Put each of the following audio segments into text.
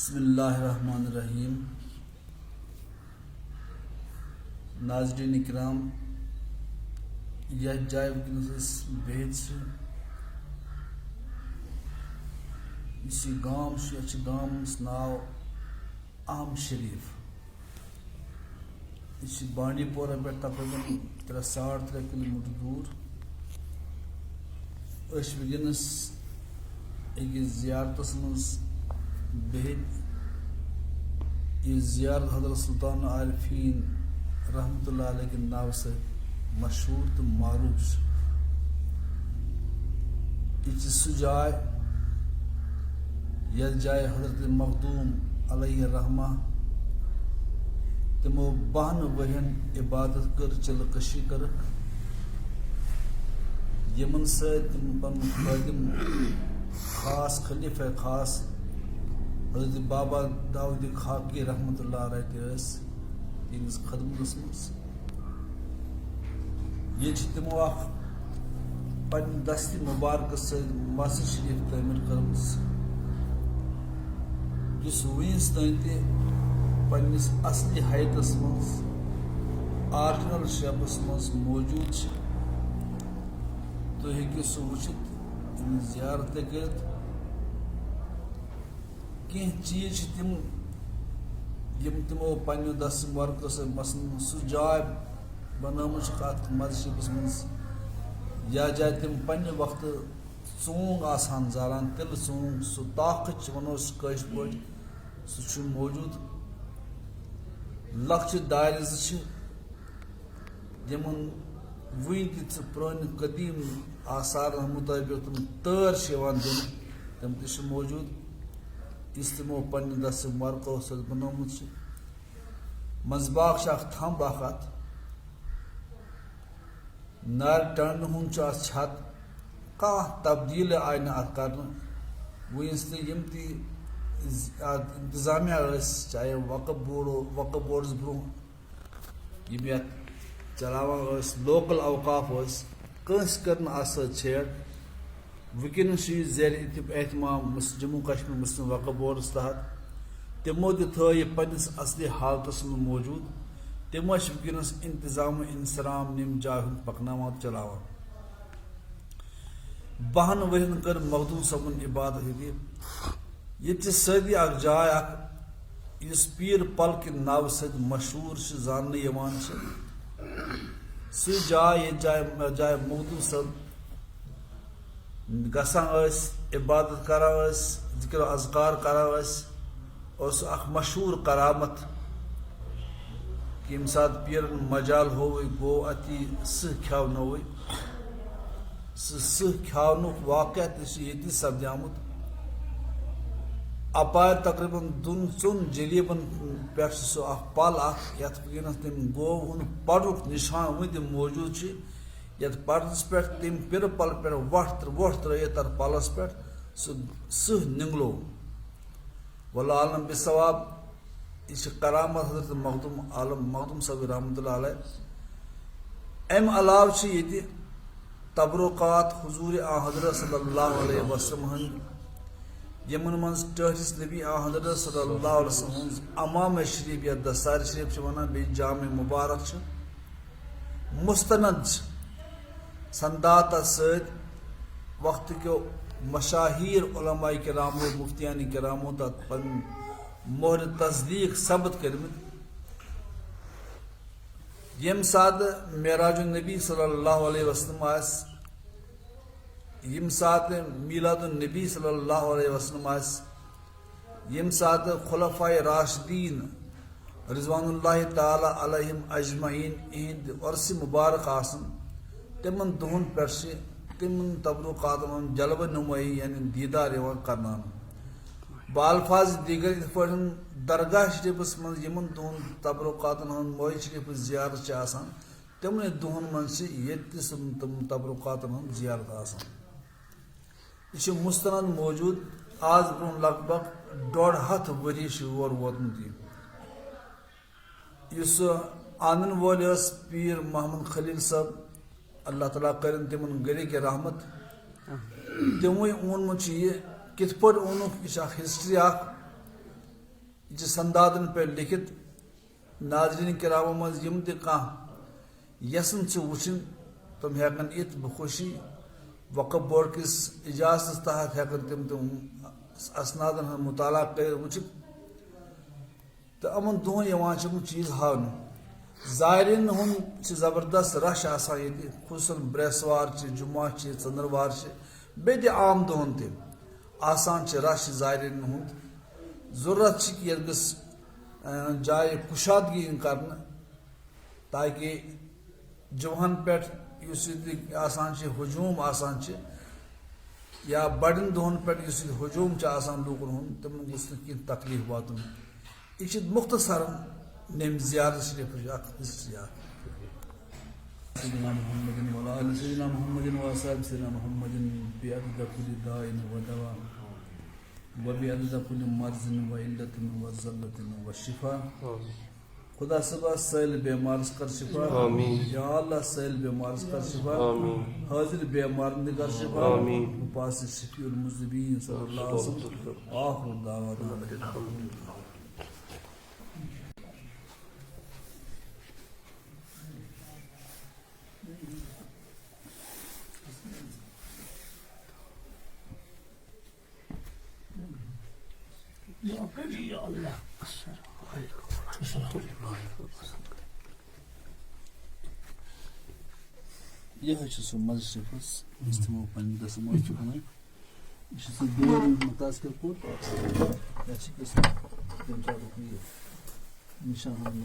बिस्मिल्लाहिर्रहमानिर्रहीम। नाज़रीन इकराम, यह जाए वनस बेहद गाम गामस नाव अहम शरीफ। यह बांडीपोरा पे तकरीबन 3.5 किलोमीटर दूर। वनस अकिस ज़ियारतस मज बेहद यह ज़ियारत हज़रत सुल्तानुलारिफीन रहमतुल्लाह अलैह के नाव से मशहूर तो मारूफ। यह सह जाय यह जाय हज़रत मखदूम अलैहि रहमा तमो 52 वहन इबादत कर चलकशी कर यमन से तम पन खादिम खास खलीफा खास हज़रत बाबा दाऊद खाकी रहमतुल्लाह अलैह तिहंदिस खदमतस मज ये तमो पन्ने दस्ती मुबारक से मस्जिद शरीफ तमीर कर्मस वस तान पन्निस असली हाइतस मज ऑरिजिनल शेपस मज मौजूद। तो हेकि सह वुचित ज़ियारत कर कह चीज तम यम तमो पन्ने दस मुबारक से मसन सह जाय बनाम मस्जिद मज या जाए तम पन्ने वक्त चूंग आसान जारान तिल चूंग सह ताकत वनो कश पे सह मौजूद। लक्ष दार यमन वन पुरान कदीम आसार मुताबिक तम तर दिन तम त मौजूद। इस तमो पन्ने दस मुबारको सत बनोमुत मंजबाग थम्ब अत नार टन हुंद छत कह तब्दील आय न अत कर वस यम ती इंतजामिया चाहे वक्फ बोर्ड्स ब्रो यम ये चलावान लोकल अवकाफ कंस कर छेड़ वनकन ज़ेर एहतमाम जम्मू कश्मीर मुस्लिम वक्फ बोर्ड्स तहत तमो थ पन्निस असली हालतस में मौजूद। तमो वनकस इंतजाम इंसराम निम जाय पकनावान चलावान 52 वहन कर मखदूम सबन इबादत ये सदी अख जाय इस पीर पल के नाव सद मशहूर जान सह जाय ये जाय मखदूम सब गसान इबादत करान जिक्र अज़कार करान अख मशहूर करामत कि यम सात पीरन मजाल हो गो अति सह ख्यावनो सह ख्यावनुक वाक़या ये सपदामुत अपार तकरीबन 2 जलीबन पे सह पल यथ वनस तम गो पड़ुक निशान वन मौजूद ये पड़स पे तम पिर पल पे वोट त्रयित तर पलस पे सह निगलो। वल्लाह आलम बिसवाब यह करामत हज़रत मखदूम सब रहमतुल्लाह अलैह। अम अलाव ये तबरुकात हुजूर हज़रत सल्लल्लाहु अलैहि वसल्लम यमन मज टहरिस नबी हज़रत सल्लल्लाहु अलैहि वसल्लम अमाम शरीफ या दस्तार शरीफ वन बे जाम मुबारक मुस्तनद संदात सत वक्त के मशाहिर उलमा किरामो मुफ्तियान किरामो तथ पन मोहर तस्दीक सबत करमित यम सात मेराजुन नबी सल्लल्लाहु अलैहि वसल्लम यम सात मीलादुन नबी सल्लल्लाहु अलैहि वसल्लम यम सात खुलफाए राशिदीन रिज़वानुल्लाहि ताला अलैहिम अजमईन इहंद उर्स मुबारक आसन तिमन दुहन पे तिमन तबरुकात जलब नुमाई यानी दीदार करना बालफाज दीगर इत दरगाह शरीफस मज यमन दुहन तबरुकात मोय शरीफ ज़ियारत तमन दुहन मज तम तबरुकात ज़ियारत आसान। यह मुस्तनद मौजूद आज ब्रो लगभग 1.5 वरी और वोतमुत इस आनन वोल पीर मोहम्मद खलील साहब अल्लाह ताला करन तिमन गरी के रहमत तमो ओनमुत यह कित पे ओनुक यह हिस्ट्री यह संदादन पे लिखित नाजरीन किरामों मज यम ते कह यसन से वुचिन तुम हेकन इत बखुशी वक़्फ़ बोर्ड किस इजाज़त तहत हेकन तुम असनादन हन मुताला कर वुचित तो अमन दोन यवान चीज़ हावन ज़ायरीन हुन ज़बरदस्त रश आसान ये खुसन ब्रेसवार जुम्मा चंद्रवार बे आम दोहन तम आसान रश ज़ायरीन हुन ज़रूरत ये गस जाय कुशादगी कर ताकि जुहन पे आसान हजूम आसान या बड़न दोहन पे हजूम आसान लूकन हुन तम गुस कह तकलीफ वातुन यह मुख्तसर नेम ज़ियारत शरीफ सय्यिदना मुहम्मदिन व अला आलि सय्यिदना मुहम्मदिन व असहाबि सय्यिदना मुहम्मदिन बिअदद कुल्लि दाइन व दवा व बिअदद कुल्लि मर्ज़िन व इल्लतिन व ज़ल्लतिन व शिफा। खुदा सबा सैल बेमार कर शिफा या अल्लाह सैल बेमार कर शिफा हाजिर बेमार कर शिफा पास शफीउल मुज़निबीन सल्लल्लाहु अलैहि वसल्लम आखिर दावाना Ya Allah. यह सह मस्जिद इस्तेमाल पन्ने दसमो वन यह दूर मुतासर कोट निशान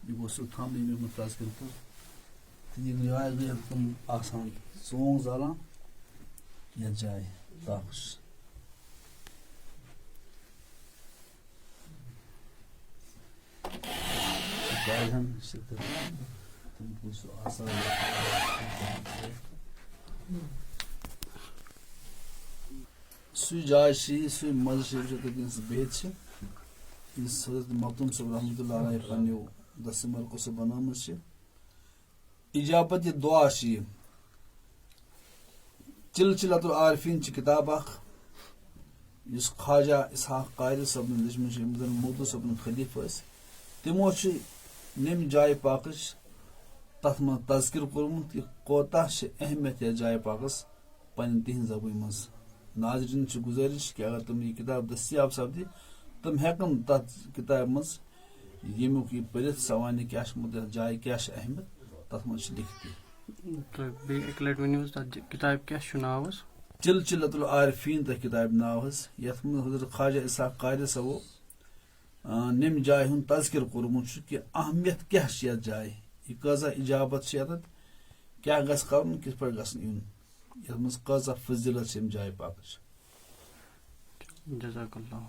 यह गो सह थाम मुतासर कोट यह रिवायत गई तुम आसान सोंग ज़ाला या जाए ताकुश जायहन शिकत तुमको सो आसान सु जाय सु मस्जिद जो तक बेत इस हज़रत मखदूम साहब रहमतुल्लाह अलैहि पन्ने दसमर को से बनामत इजाबत दुआ सिलसिलतुल आरिफीन किताब इस ख्वाजा इसहाक कायद सबन मोदू सबन खलीफ तमो नम जाय पाक तथ मन तज़किर कोर्मुत कोता अहमियत यह जाय पाकस पन तिहन जबान मज नाजरीन गुजारिश कि अगर तुम यह किताब दस्तियाब सपदि तुम हेकन तथ किताब मज यमुक यह पढ़ित सवान क्या जाय क्या अहमियत तथ मन लिखित किताब क्या नाव सिलसिलतुल आरिफीन तथ किताब नाव यथ मन हज़रत ख्वाजा इसहाक कायद सबो निम जाय हूं तज़किर कोर्मुत कि अहमियत क्या यह जाय यह कज़ा इजाबत क्या गस कर किस पे गस यून यथ मज कज़ा फजीलत जाय पाक जज़ाकल्लाहु